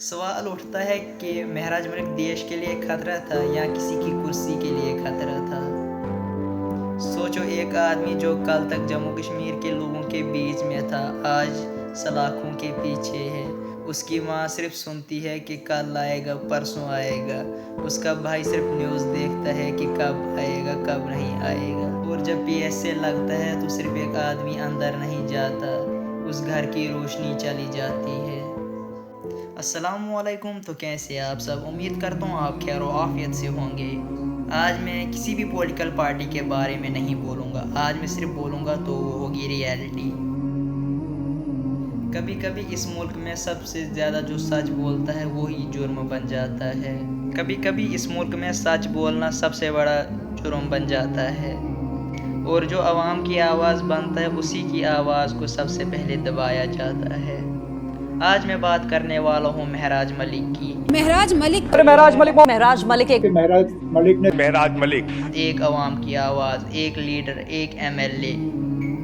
सवाल उठता है कि महराज मलिक देश के लिए खतरा था या किसी की कुर्सी के लिए खतरा था। सोचो, एक आदमी जो कल तक जम्मू कश्मीर के लोगों के बीच में था, आज सलाखों के पीछे है। उसकी माँ सिर्फ सुनती है कि कल आएगा, परसों आएगा। उसका भाई सिर्फ न्यूज़ देखता है कि कब आएगा, कब नहीं आएगा। और जब PSA लगता है तो सिर्फ एक आदमी अंदर नहीं जाता, उस घर की रोशनी चली जाती है। अस्सलामुअलैकुम। तो कैसे आप सब? उम्मीद करता हूँ आप खैर आफियत से होंगे। आज मैं किसी भी पॉलिटिकल पार्टी के बारे में नहीं बोलूँगा। आज मैं सिर्फ बोलूँगा तो वो होगी रियलिटी। कभी कभी इस मुल्क में सबसे ज़्यादा जो सच बोलता है वही जुर्म बन जाता है। कभी कभी इस मुल्क में सच बोलना सबसे बड़ा जुर्म बन जाता है, और जो आवाम की आवाज़ बनता है उसी की आवाज़ को सबसे पहले दबाया जाता है। आज मैं बात करने वाला हूँ महराज मलिक की। महराज मलिक एक अवाम की आवाज़, एक लीडर, एक MLA,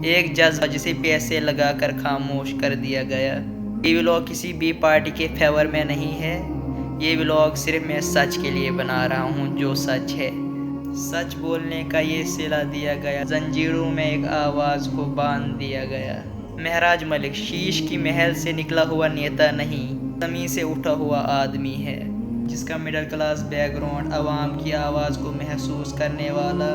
एक जज जिसे पैसे लगाकर खामोश कर दिया गया। ये व्लॉग किसी भी पार्टी के फेवर में नहीं है। ये व्लॉग सिर्फ मैं सच के लिए बना रहा हूँ, जो सच है। सच बोलने का ये सिला दिया गया, जंजीरों में एक आवाज़ को बांध दिया गया। महराज मलिक शीश की महल से निकला हुआ नेता नहीं, ज़मीन से उठा हुआ आदमी है, जिसका मिडिल क्लास बैकग्राउंड, आवाम की आवाज़ को महसूस करने वाला,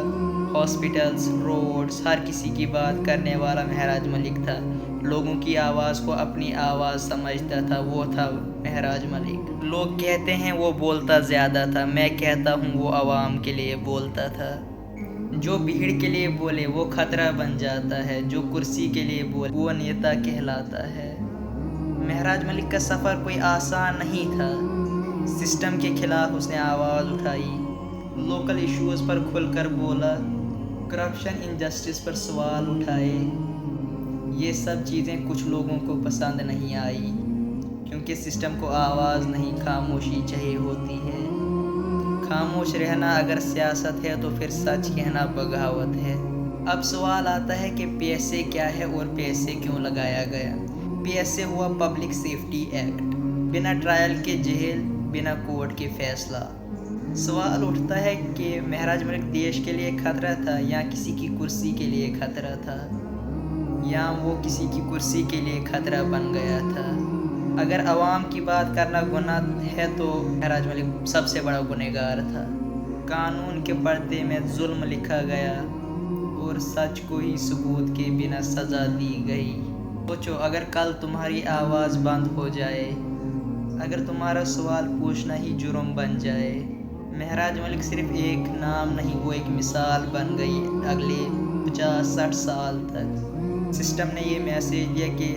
हॉस्पिटल्स, रोड्स, हर किसी की बात करने वाला महराज मलिक था। लोगों की आवाज़ को अपनी आवाज़ समझता था, वो था महराज मलिक। लोग कहते हैं वो बोलता ज़्यादा था, मैं कहता हूँ वो आवाम के लिए बोलता था। जो भीड़ के लिए बोले वो खतरा बन जाता है, जो कुर्सी के लिए बोले वो नेता कहलाता है। महराज मलिक का सफ़र कोई आसान नहीं था। सिस्टम के खिलाफ उसने आवाज़ उठाई, लोकल इश्यूज़ पर खुलकर बोला, करप्शन, इनजस्टिस पर सवाल उठाए। ये सब चीज़ें कुछ लोगों को पसंद नहीं आई, क्योंकि सिस्टम को आवाज़ नहीं, खामोशी चाहिए होती है। खामोश रहना अगर सियासत है तो फिर सच कहना बगावत है। अब सवाल आता है कि PSA क्या है और पैसे क्यों लगाया गया। PSA हुआ पब्लिक सेफ्टी एक्ट, बिना ट्रायल के जेल, बिना कोर्ट के फैसला। सवाल उठता है कि महराज मलिक देश के लिए खतरा था या किसी की कुर्सी के लिए खतरा था, या वो किसी की कुर्सी के लिए खतरा बन गया था। अगर आवाम की बात करना गुनाह है तो महराज मलिक सबसे बड़ा गुनहगार था। कानून के पर्दे में जुल्म लिखा गया और सच को ही सबूत के बिना सज़ा दी गई। सोचो, अगर कल तुम्हारी आवाज़ बंद हो जाए, अगर तुम्हारा सवाल पूछना ही जुर्म बन जाए। महराज मलिक सिर्फ एक नाम नहीं, वो एक मिसाल बन गई अगले 50-60 साल तक। सिस्टम ने ये मैसेज दिया कि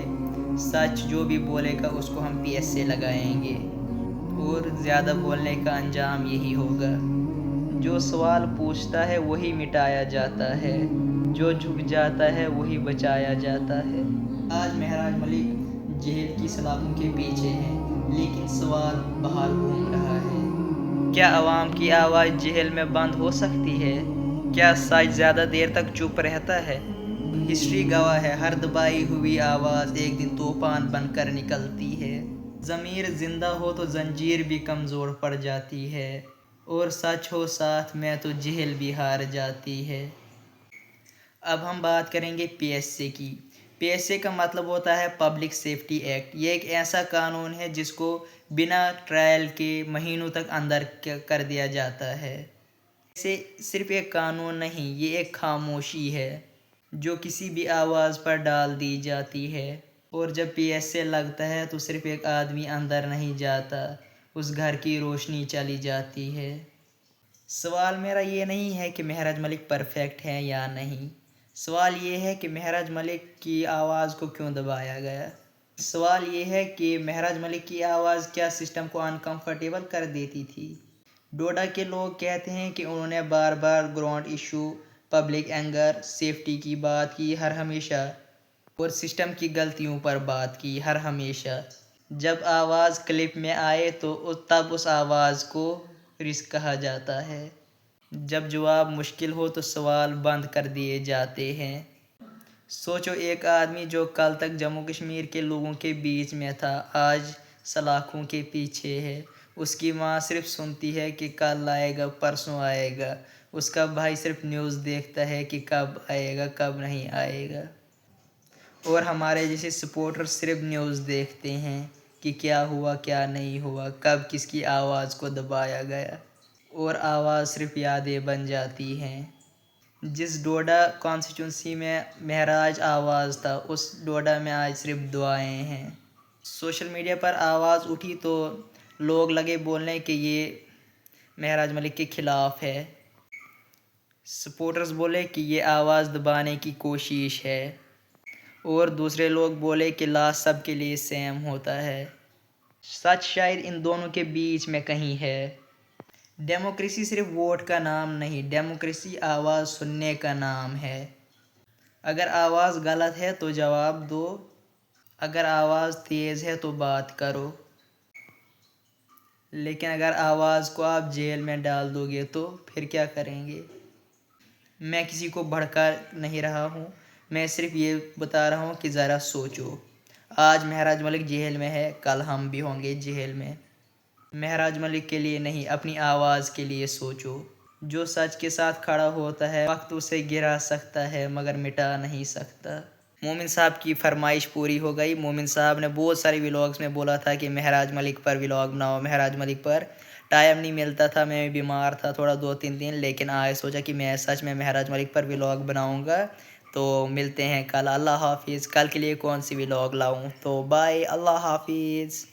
सच जो भी बोलेगा उसको हम PSA लगाएंगे, और ज़्यादा बोलने का अंजाम यही होगा। जो सवाल पूछता है वही मिटाया जाता है, जो झुक जाता है वही बचाया जाता है। आज महराज मलिक जेल की सलाखों के पीछे हैं, लेकिन सवाल बाहर घूम रहा है। क्या आवाम की आवाज़ जेल में बंद हो सकती है? क्या सच ज़्यादा देर तक चुप रहता है? हिस्ट्री गवाह है, हर दबाई हुई आवाज़ एक दिन तूफान बनकर निकलती है। ज़मीर जिंदा हो तो जंजीर भी कमज़ोर पड़ जाती है, और सच हो साथ में तो जेल भी हार जाती है। अब हम बात करेंगे PSA की। PSA का मतलब होता है पब्लिक सेफ्टी एक्ट। ये एक ऐसा कानून है जिसको बिना ट्रायल के महीनों तक अंदर कर दिया जाता है। इसे सिर्फ एक कानून नहीं, ये एक खामोशी है जो किसी भी आवाज़ पर डाल दी जाती है। और जब PSA लगता है तो सिर्फ एक आदमी अंदर नहीं जाता, उस घर की रोशनी चली जाती है। सवाल मेरा ये नहीं है कि महराज मलिक परफेक्ट है या नहीं। सवाल ये है कि महराज मलिक की आवाज़ को क्यों दबाया गया। सवाल ये है कि महराज मलिक की आवाज़ क्या सिस्टम को अनकंफर्टेबल कर देती थी। डोडा के लोग कहते हैं कि उन्होंने बार बार ground issue, public anger, safety की बात की हर हमेशा, और सिस्टम की गलतियों पर बात की हर हमेशा। जब आवाज़ क्लिप में आए तो तब उस आवाज़ को रिस्क कहा जाता है। जब जवाब मुश्किल हो तो सवाल बंद कर दिए जाते हैं। सोचो, एक आदमी जो कल तक जम्मू कश्मीर के लोगों के बीच में था, आज سلاخوں کے پیچھے ہے۔ اس کی ماں صرف سنتی ہے کہ کل آئے گا، پرسوں آئے گا۔ اس کا بھائی صرف نیوز دیکھتا ہے کہ کب آئے گا، کب نہیں آئے گا۔ اور ہمارے جیسے سپورٹر صرف نیوز دیکھتے ہیں کہ کیا ہوا، کیا نہیں ہوا، کب کس کی آواز کو دبایا گیا، اور آواز صرف یادیں بن جاتی ہیں۔ جس ڈوڈا کانسٹیٹیونسی میں مہراج آواز تھا، اس ڈوڈا میں آج صرف دعائیں ہیں۔ سوشل میڈیا پر آواز اٹھی تو لوگ لگے بولنے کہ یہ مہراج ملک کے خلاف ہے۔ سپورٹرز بولے کہ یہ آواز دبانے کی کوشش ہے، اور دوسرے لوگ بولے کہ لا سب کے لیے سیم ہوتا ہے۔ سچ شاید ان دونوں کے بیچ میں کہیں ہے۔ ڈیموکریسی صرف ووٹ کا نام نہیں، ڈیموکریسی آواز سننے کا نام ہے۔ اگر آواز غلط ہے تو جواب دو، اگر آواز تیز ہے تو بات کرو۔ لیکن اگر آواز کو آپ جیل میں ڈال دو گے تو پھر کیا کریں گے؟ میں کسی کو بھڑکا نہیں رہا ہوں، میں صرف یہ بتا رہا ہوں کہ ذرا سوچو۔ آج مہراج ملک جیل میں ہے، کل ہم بھی ہوں گے جیل میں۔ مہراج ملک کے لیے نہیں، اپنی آواز کے لیے سوچو۔ جو سچ کے ساتھ کھڑا ہوتا ہے، وقت اسے گرا سکتا ہے مگر مٹا نہیں سکتا۔ مومن صاحب کی فرمائش پوری ہو گئی۔ مومن صاحب نے بہت سارے ولاگز میں بولا تھا کہ مہراج ملک پر ولاگ بناؤ، مہراج ملک پر۔ ٹائم نہیں ملتا تھا، میں بیمار تھا تھوڑا 2-3 دن، لیکن آج سوچا کہ میں سچ میں مہراج ملک پر ولاگ بناؤں گا۔ تو ملتے ہیں کل، اللہ حافظ۔ کل کے لیے کون سی ولاگ لاؤں؟ تو بائے، اللہ حافظ۔